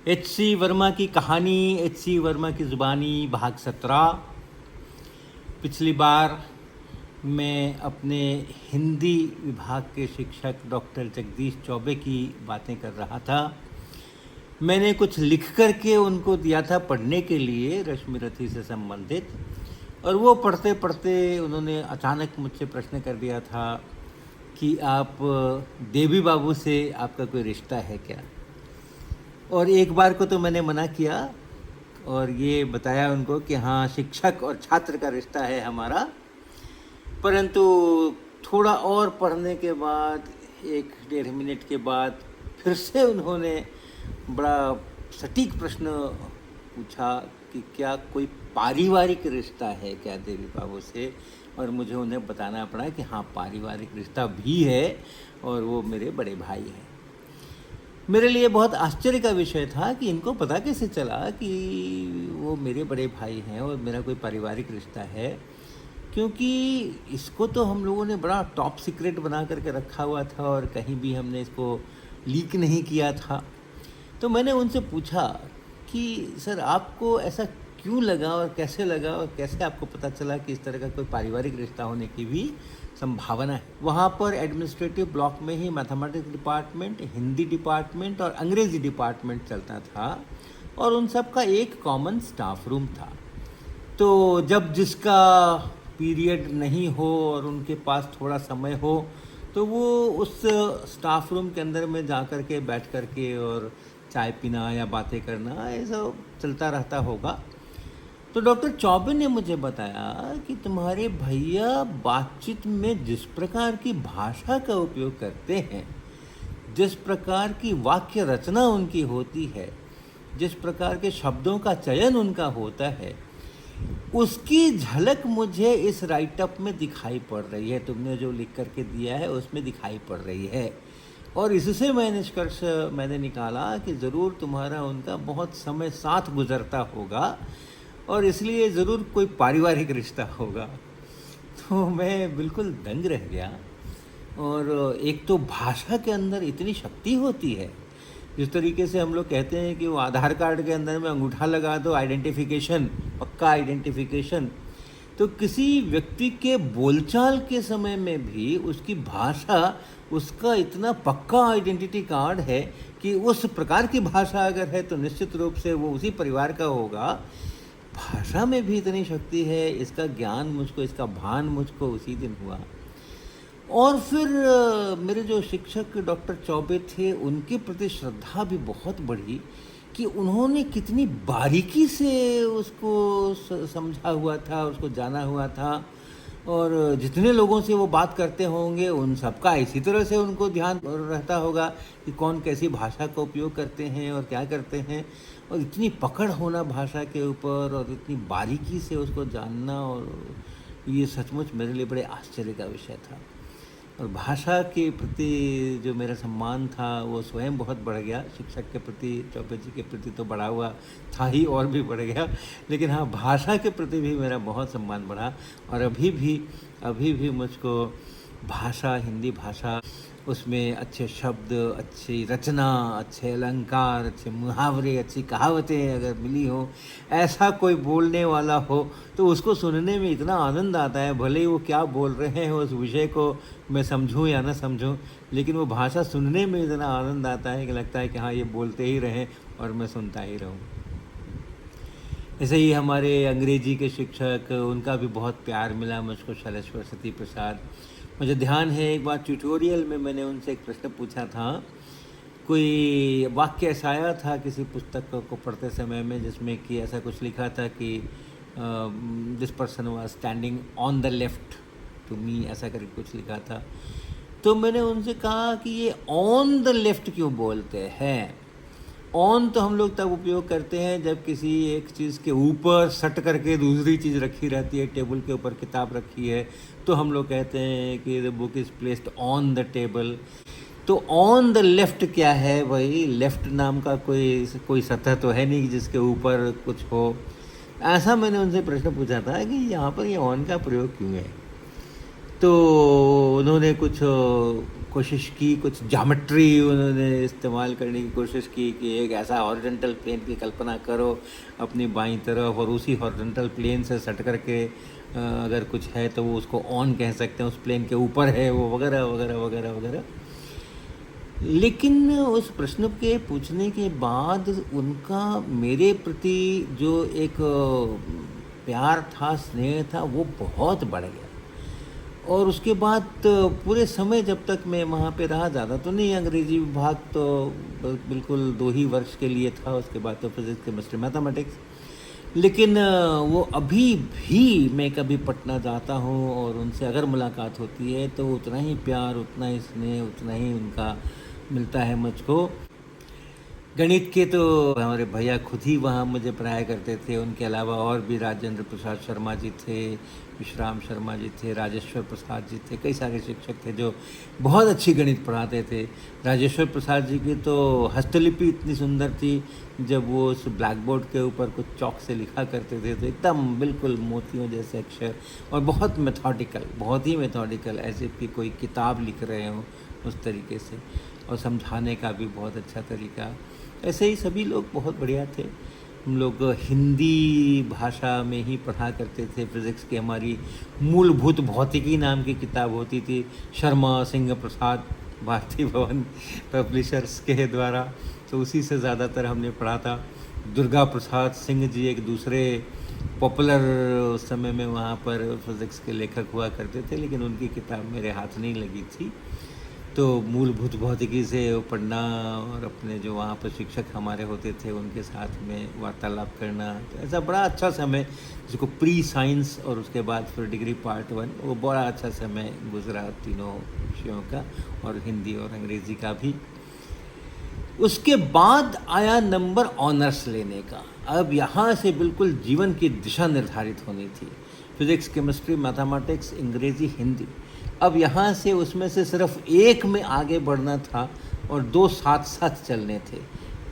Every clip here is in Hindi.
एच.सी. वर्मा की कहानी, एच.सी. वर्मा की ज़ुबानी, भाग 17। पिछली बार मैं अपने हिंदी विभाग के शिक्षक डॉक्टर जगदीश चौबे की बातें कर रहा था। मैंने कुछ लिख कर के उनको दिया था पढ़ने के लिए रश्मि रथी से संबंधित, और वो पढ़ते पढ़ते उन्होंने अचानक मुझसे प्रश्न कर दिया था कि आप देवी बाबू से आपका कोई रिश्ता है क्या। और एक बार को तो मैंने मना किया और ये बताया उनको कि हाँ, शिक्षक और छात्र का रिश्ता है हमारा। परंतु थोड़ा और पढ़ने के बाद 1-1.5 मिनट के बाद फिर से उन्होंने बड़ा सटीक प्रश्न पूछा कि क्या कोई पारिवारिक रिश्ता है क्या देवी बाबू से। और मुझे उन्हें बताना पड़ा कि हाँ, पारिवारिक रिश्ता भी है और वो मेरे बड़े भाई हैं। मेरे लिए बहुत आश्चर्य का विषय था कि इनको पता कैसे चला कि वो मेरे बड़े भाई हैं और मेरा कोई पारिवारिक रिश्ता है, क्योंकि इसको तो हम लोगों ने बड़ा टॉप सीक्रेट बना करके रखा हुआ था और कहीं भी हमने इसको लीक नहीं किया था। तो मैंने उनसे पूछा कि सर, आपको ऐसा क्यों लगा और कैसे आपको पता चला कि इस तरह का कोई पारिवारिक रिश्ता होने की भी संभावना है। वहाँ पर एडमिनिस्ट्रेटिव ब्लॉक में ही मैथमेटिक्स डिपार्टमेंट, हिंदी डिपार्टमेंट और अंग्रेज़ी डिपार्टमेंट चलता था और उन सब का एक कॉमन स्टाफ रूम था। तो जब जिसका पीरियड नहीं हो और उनके पास थोड़ा समय हो तो वो उस स्टाफ रूम के अंदर में जा कर के बैठ कर के और चाय पीना या बातें करना, ये सब चलता रहता होगा। तो डॉक्टर चौबे ने मुझे बताया कि तुम्हारे भैया बातचीत में जिस प्रकार की भाषा का उपयोग करते हैं, जिस प्रकार की वाक्य रचना उनकी होती है, जिस प्रकार के शब्दों का चयन उनका होता है, उसकी झलक मुझे इस राइटअप में दिखाई पड़ रही है। तुमने जो लिख करके दिया है उसमें दिखाई पड़ रही है। और इससे मैंने निकाला कि ज़रूर तुम्हारा उनका बहुत समय साथ गुजरता होगा और इसलिए ज़रूर कोई पारिवारिक रिश्ता होगा। तो मैं बिल्कुल दंग रह गया। और एक तो भाषा के अंदर इतनी शक्ति होती है, जिस तरीके से हम लोग कहते हैं कि वो आधार कार्ड के अंदर में अंगूठा लगा दो, आइडेंटिफिकेशन, पक्का आइडेंटिफिकेशन। तो किसी व्यक्ति के बोलचाल के समय में भी उसकी भाषा उसका इतना पक्का आइडेंटिटी कार्ड है कि उस प्रकार की भाषा अगर है तो निश्चित रूप से वो उसी परिवार का होगा। भाषा में भी इतनी शक्ति है, इसका ज्ञान मुझको, इसका भान मुझको उसी दिन हुआ। और फिर मेरे जो शिक्षक डॉक्टर चौबे थे, उनके प्रति श्रद्धा भी बहुत बढ़ी कि उन्होंने कितनी बारीकी से उसको समझा हुआ था, उसको जाना हुआ था। और जितने लोगों से वो बात करते होंगे उन सबका इसी तरह से उनको ध्यान रहता होगा कि कौन कैसी भाषा का उपयोग करते हैं और क्या करते हैं। और इतनी पकड़ होना भाषा के ऊपर और इतनी बारीकी से उसको जानना, और ये सचमुच मेरे लिए बड़े आश्चर्य का विषय था। और भाषा के प्रति जो मेरा सम्मान था वो स्वयं बहुत बढ़ गया। शिक्षक के प्रति, चौबे जी के प्रति तो बढ़ा हुआ था ही और भी बढ़ गया, लेकिन हाँ, भाषा के प्रति भी मेरा बहुत सम्मान बढ़ा। और अभी भी मुझको भाषा, हिंदी भाषा, उसमें अच्छे शब्द, अच्छी रचना, अच्छे अलंकार, अच्छे मुहावरे, अच्छी कहावतें अगर मिली हो, ऐसा कोई बोलने वाला हो तो उसको सुनने में इतना आनंद आता है। भले ही वो क्या बोल रहे हैं उस विषय को मैं समझूं या ना समझूं, लेकिन वो भाषा सुनने में इतना आनंद आता है कि लगता है कि हाँ, ये बोलते ही रहें और मैं सुनता ही रहूं। ऐसे ही हमारे अंग्रेजी के शिक्षक, उनका भी बहुत प्यार मिला मुझको, शैलेश्वर सती प्रसाद। मुझे ध्यान है एक बार ट्यूटोरियल में मैंने उनसे एक प्रश्न पूछा था। कोई वाक्य ऐसा आया था किसी पुस्तक को पढ़ते समय में जिसमें कि ऐसा कुछ लिखा था कि this person was standing on the left to me, ऐसा करके कुछ लिखा था। तो मैंने उनसे कहा कि ये ऑन द लेफ्ट क्यों बोलते हैं। ऑन तो हम लोग तब उपयोग करते हैं जब किसी एक चीज़ के ऊपर सट करके दूसरी चीज़ रखी रहती है, टेबल के ऊपर किताब रखी है तो हम लोग कहते हैं कि the book is placed on the table. तो ऑन द लेफ्ट क्या है भाई? लेफ्ट नाम का कोई सतह तो है नहीं जिसके ऊपर कुछ हो। ऐसा मैंने उनसे प्रश्न पूछा था कि यहाँ पर ये ऑन का प्रयोग क्यों है। तो उन्होंने कुछ कोशिश की, कुछ ज्योमेट्री उन्होंने इस्तेमाल करने की कोशिश की कि एक ऐसा हॉरिजॉन्टल प्लेन की कल्पना करो अपनी बाईं तरफ, और उसी हॉरिजॉन्टल प्लेन से सट करके अगर कुछ है तो वो उसको ऑन कह सकते हैं, उस प्लेन के ऊपर है वो, वगैरह वगैरह वगैरह वगैरह। लेकिन उस प्रश्न के पूछने के बाद उनका मेरे प्रति जो एक प्यार था, स्नेह था, वो बहुत बढ़ गया। और उसके बाद पूरे समय जब तक मैं वहाँ पे रहा, ज़्यादा तो नहीं, अंग्रेजी विभाग तो बिल्कुल 2 ही वर्ष के लिए था, उसके बाद तो फिज़िक्स, केमिस्ट्री, मैथमेटिक्स। लेकिन वो अभी भी मैं कभी पटना जाता हूँ और उनसे अगर मुलाकात होती है तो उतना ही प्यार, उतना ही स्नेह, उतना ही उनका मिलता है मुझको। गणित के तो हमारे भैया खुद ही वहाँ मुझे पढ़ाया करते थे। उनके अलावा और भी राजेंद्र प्रसाद शर्मा जी थे, विश्राम शर्मा जी थे, राजेश्वर प्रसाद जी थे, कई सारे शिक्षक थे जो बहुत अच्छी गणित पढ़ाते थे। राजेश्वर प्रसाद जी की तो हस्तलिपि इतनी सुंदर थी, जब वो उस ब्लैक बोर्ड के ऊपर कुछ चौक से लिखा करते थे तो एकदम बिल्कुल मोतियों जैसे अक्षर, और बहुत मेथोडिकल, बहुत ही मेथोडिकल, ऐसे कि कोई किताब लिख रहे हों उस तरीके से, और समझाने का भी बहुत अच्छा तरीका। ऐसे ही सभी लोग बहुत बढ़िया थे। हम लोग हिंदी भाषा में ही पढ़ा करते थे। फिज़िक्स की हमारी मूलभूत भौतिकी नाम की किताब होती थी, शर्मा सिंह प्रसाद, भारती भवन पब्लिशर्स के द्वारा, तो उसी से ज़्यादातर हमने पढ़ा था। दुर्गा प्रसाद सिंह जी एक दूसरे पॉपुलर उस समय में वहाँ पर फिज़िक्स के लेखक हुआ करते थे, लेकिन उनकी किताब मेरे हाथ नहीं लगी थी। तो मूलभूत भौतिकी से वो पढ़ना, और अपने जो वहाँ पर शिक्षक हमारे होते थे उनके साथ में वार्तालाप करना, तो ऐसा बड़ा अच्छा समय, जिसको प्री साइंस और उसके बाद फिर डिग्री पार्ट 1, वो बड़ा अच्छा समय गुजरा तीनों विषयों का, और हिंदी और अंग्रेज़ी का भी। उसके बाद आया नंबर ऑनर्स लेने का। अब यहाँ से बिल्कुल जीवन की दिशा निर्धारित होनी थी। फिज़िक्स, केमिस्ट्री, मैथमेटिक्स, अंग्रेज़ी, हिंदी। अब यहाँ से उसमें से सिर्फ एक में आगे बढ़ना था और 2 साथ साथ चलने थे।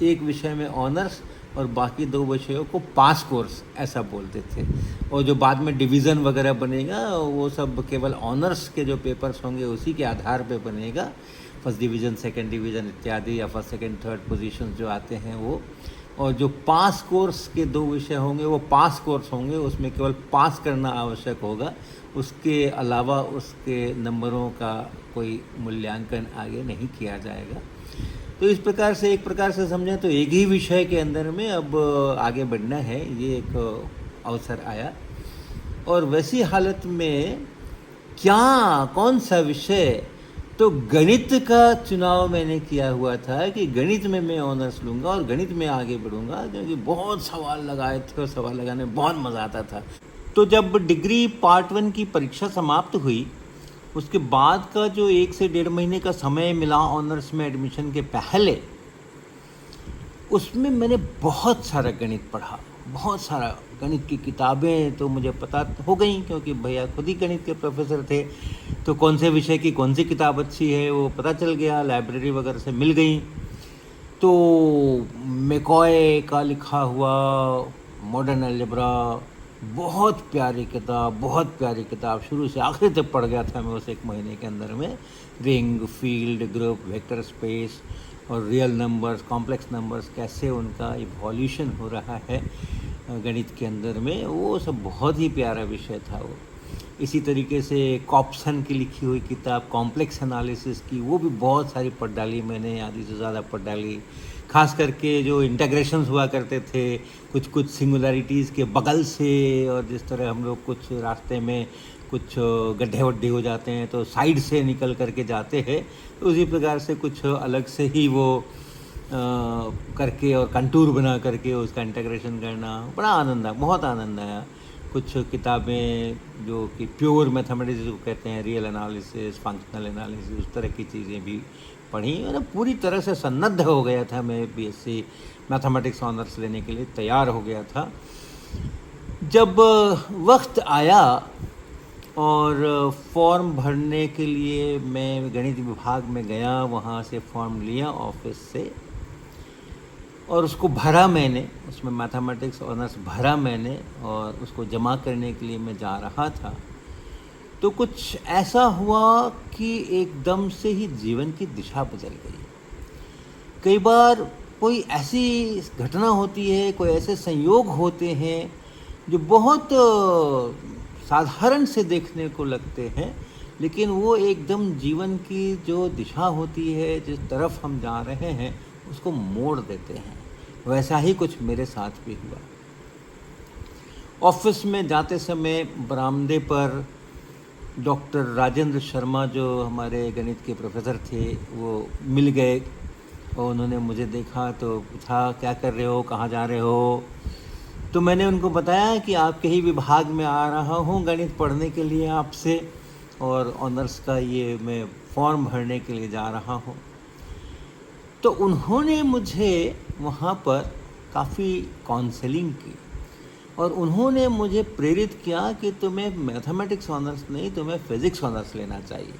एक विषय में ऑनर्स और बाकी 2 विषयों को पास कोर्स ऐसा बोलते थे, और जो बाद में डिवीज़न वगैरह बनेगा वो सब केवल ऑनर्स के जो पेपर्स होंगे उसी के आधार पे बनेगा। फर्स्ट डिवीज़न, सेकंड डिवीज़न इत्यादि, या फर्स्ट सेकंड थर्ड पोजीशन जो आते हैं वो। और जो पास कोर्स के 2 विषय होंगे वो पास कोर्स होंगे, उसमें केवल पास करना आवश्यक होगा, उसके अलावा उसके नंबरों का कोई मूल्यांकन आगे नहीं किया जाएगा। तो इस प्रकार से, एक प्रकार से समझें तो एक ही विषय के अंदर में अब आगे बढ़ना है, ये एक अवसर आया। और वैसी हालत में क्या, कौन सा विषय, तो गणित का चुनाव मैंने किया हुआ था कि गणित में मैं ऑनर्स लूँगा और गणित में आगे बढ़ूँगा, क्योंकि बहुत सवाल लगाए थे और सवाल लगाने में बहुत मज़ा आता था। तो जब डिग्री पार्ट 1 की परीक्षा समाप्त हुई, उसके बाद का जो 1 से 1.5 महीने का समय मिला ऑनर्स में एडमिशन के पहले, उसमें मैंने बहुत सारा गणित पढ़ा, बहुत सारा। गणित की किताबें तो मुझे पता हो गई, क्योंकि भैया खुद ही गणित के प्रोफेसर थे, तो कौन से विषय की कौन सी किताब अच्छी है वो पता चल गया, लाइब्रेरी वगैरह से मिल गई। तो मैकॉय का लिखा हुआ मॉडर्न अलजेब्रा, बहुत प्यारी किताब, बहुत प्यारी किताब, शुरू से आखिर तक पढ़ गया था मैं उस 1 महीने के अंदर में। Ring, field, group, vector space और रियल नंबर्स, कॉम्प्लेक्स नंबर्स, कैसे उनका इवोल्यूशन हो रहा है गणित के अंदर में, वो सब बहुत ही प्यारा विषय था वो। इसी तरीके से कॉप्सन की लिखी हुई किताब कॉम्प्लेक्स एनालिसिस की, वो भी बहुत सारी पढ़ डाली मैंने, आधी से ज़्यादा पढ़ डाली। खास करके जो इंटीग्रेशंस हुआ करते थे कुछ कुछ सिंगुलरिटीज़ के बगल से, और जिस तरह हम लोग कुछ रास्ते में कुछ गड्ढे वड्ढे हो जाते हैं तो साइड से निकल करके जाते हैं, तो उसी प्रकार से कुछ अलग से ही वो करके और कंटूर बना करके उसका इंटीग्रेशन करना, बड़ा आनंद आया, बहुत आनंद आया। कुछ किताबें जो कि प्योर मैथमेटिक्स को कहते हैं, रियल एनालिसिस, फंक्शनल एनालिसिस, उस तरह की चीज़ें भी पढ़ी। और पूरी तरह से सन्नद्ध हो गया था मैं बीएससी मैथमेटिक्स ऑनर्स लेने के लिए तैयार हो गया था। जब वक्त आया और फॉर्म भरने के लिए मैं गणित विभाग में गया, वहाँ से फॉर्म लिया ऑफिस से और उसको भरा मैंने, उसमें मैथमेटिक्स ऑनर्स भरा मैंने, और उसको जमा करने के लिए मैं जा रहा था तो कुछ ऐसा हुआ कि एकदम से ही जीवन की दिशा बदल गई। कई बार कोई ऐसी घटना होती है, कोई ऐसे संयोग होते हैं जो बहुत साधारण से देखने को लगते हैं, लेकिन वो एकदम जीवन की जो दिशा होती है, जिस तरफ हम जा रहे हैं, उसको मोड़ देते हैं। वैसा ही कुछ मेरे साथ भी हुआ। ऑफिस में जाते समय बरामदे पर डॉक्टर राजेंद्र शर्मा, जो हमारे गणित के प्रोफेसर थे, वो मिल गए और उन्होंने मुझे देखा तो पूछा, क्या कर रहे हो, कहाँ जा रहे हो? तो मैंने उनको बताया कि आपके ही विभाग में आ रहा हूँ गणित पढ़ने के लिए आपसे, और ऑनर्स का ये मैं फॉर्म भरने के लिए जा रहा हूँ। तो उन्होंने मुझे वहाँ पर काफ़ी काउंसलिंग की और उन्होंने मुझे प्रेरित किया कि तुम्हें मैथमेटिक्स ऑनर्स नहीं, तुम्हें फिज़िक्स ऑनर्स लेना चाहिए।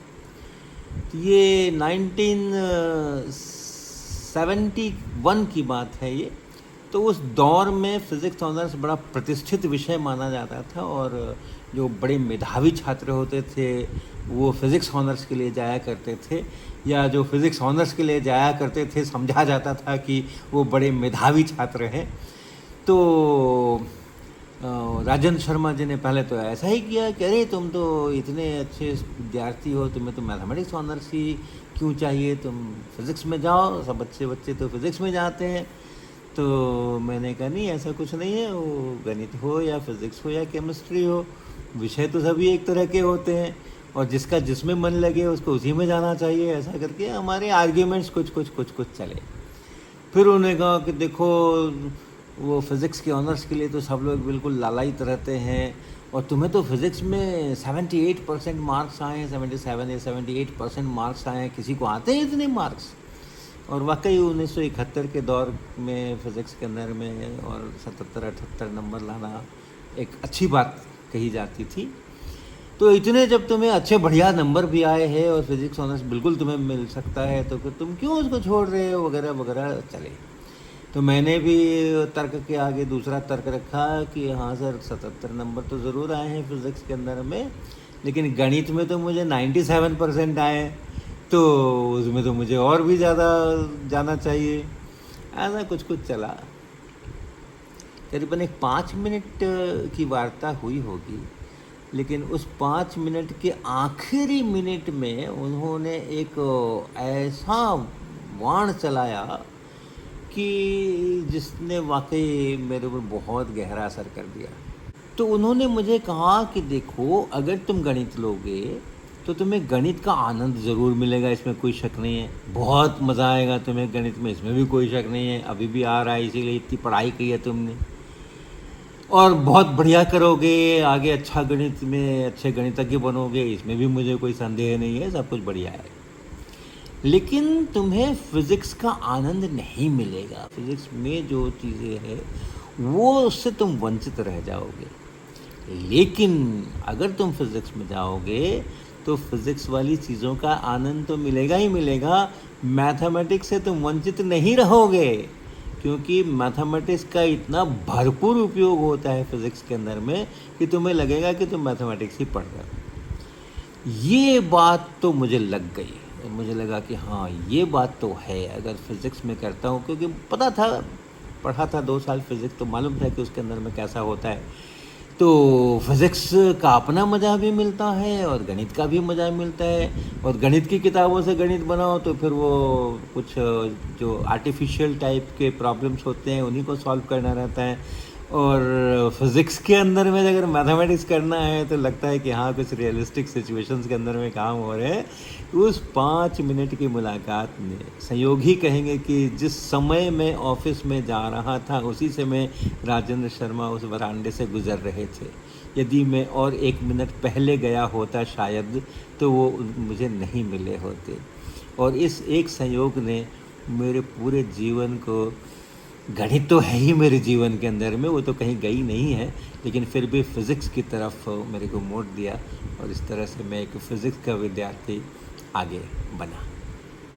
तो ये 1971 की बात है ये। तो उस दौर में फ़िज़िक्स ऑनर्स बड़ा प्रतिष्ठित विषय माना जाता था और जो बड़े मेधावी छात्र होते थे वो फ़िज़िक्स ऑनर्स के लिए जाया करते थे, या जो फ़िज़िक्स ऑनर्स के लिए जाया करते थे समझा जाता था कि वो बड़े मेधावी छात्र हैं। तो राजेंद्र शर्मा जी ने पहले तो ऐसा ही किया कि अरे तुम तो इतने अच्छे विद्यार्थी हो, तुम्हें तो मैथमेटिक्स ऑनर्स ही क्यों चाहिए, तुम फिज़िक्स में जाओ, सब बच्चे तो फिज़िक्स में जाते हैं। तो मैंने कहा नहीं, ऐसा कुछ नहीं है, वो गणित हो या फिज़िक्स हो या केमिस्ट्री हो, विषय तो सभी एक तरह के होते हैं और जिसका जिसमें मन लगे उसको उसी में जाना चाहिए। ऐसा करके हमारे आर्ग्यूमेंट्स कुछ चले। फिर उन्होंने कहा कि देखो, वो फिज़िक्स के ऑनर्स के लिए तो सब लोग बिल्कुल लालायित रहते हैं और तुम्हें तो फिज़िक्स में 78% मार्क्स आए हैं, 77 या 78% मार्क्स आए हैं, किसी को आते हैं इतने मार्क्स? और वाकई 1971 के दौर में फ़िज़िक्स के अंदर में और 77-78 नंबर लाना एक अच्छी बात कही जाती थी। तो इतने जब तुम्हें अच्छे बढ़िया नंबर भी आए हैं और फिज़िक्स ऑनर्स बिल्कुल तुम्हें मिल सकता है, तो फिर तुम क्यों उसको छोड़ रहे हो, वगैरह वगैरह चले। तो मैंने भी तर्क के आगे दूसरा तर्क रखा कि हाँ सर, 77 नंबर तो ज़रूर आए हैं फिज़िक्स के अंदर में, लेकिन गणित में तो मुझे 97% आए हैं, तो उसमें तो मुझे और भी ज़्यादा जाना चाहिए। ऐसा कुछ चला। करीबन एक 5 मिनट की वार्ता हुई होगी, लेकिन उस 5 मिनट के आखिरी मिनट में उन्होंने एक ऐसा वाण चलाया कि जिसने वाकई मेरे ऊपर बहुत गहरा असर कर दिया। तो उन्होंने मुझे कहा कि देखो, अगर तुम गणित लोगे तो तुम्हें गणित का आनंद ज़रूर मिलेगा, इसमें कोई शक नहीं है। बहुत मज़ा आएगा तुम्हें गणित में, इसमें भी कोई शक नहीं है। अभी भी आ रहा है, इसीलिए इतनी पढ़ाई की है तुमने, और बहुत बढ़िया करोगे आगे, अच्छा गणित में अच्छे गणितज्ञ बनोगे, इसमें भी मुझे कोई संदेह नहीं है, सब कुछ बढ़िया है। लेकिन तुम्हें फ़िज़िक्स का आनंद नहीं मिलेगा। फ़िज़िक्स में जो चीज़ें हैं वो उससे तुम वंचित रह जाओगे। लेकिन अगर तुम फिज़िक्स में जाओगे तो फिज़िक्स वाली चीज़ों का आनंद तो मिलेगा ही मिलेगा, मैथमेटिक्स से तुम वंचित नहीं रहोगे, क्योंकि मैथमेटिक्स का इतना भरपूर उपयोग होता है फिज़िक्स के अंदर में कि तुम्हें लगेगा कि तुम मैथमेटिक्स ही पढ़ रहे हो। ये बात तो मुझे लग गई, मुझे लगा कि हाँ, ये बात तो है। अगर फिज़िक्स में करता हूँ, क्योंकि पता था, पढ़ा था 2 साल फिज़िक्स, तो मालूम था कि उसके अंदर में कैसा होता है। तो फिज़िक्स का अपना मज़ा भी मिलता है और गणित का भी मज़ा मिलता है, और गणित की किताबों से गणित बनाओ तो फिर वो कुछ जो आर्टिफिशियल टाइप के प्रॉब्लम्स होते हैं उन्हीं को सॉल्व करना रहता है, और फिज़िक्स के अंदर में अगर मैथमेटिक्स करना है तो लगता है कि हाँ, कुछ रियलिस्टिक सिचुएशंस के अंदर में काम हो रहे हैं। उस 5 मिनट की मुलाकात में, संयोग ही कहेंगे कि जिस समय मैं ऑफिस में जा रहा था उसी समय राजेंद्र शर्मा उस वरांडे से गुज़र रहे थे। यदि मैं और 1 मिनट पहले गया होता शायद, तो वो मुझे नहीं मिले होते। और इस एक संयोग ने मेरे पूरे जीवन को, गणित तो है ही मेरे जीवन के अंदर में, वो तो कहीं गई नहीं है, लेकिन फिर भी फ़िज़िक्स की तरफ मेरे को मोड़ दिया, और इस तरह से मैं एक फ़िज़िक्स का विद्यार्थी आगे बना।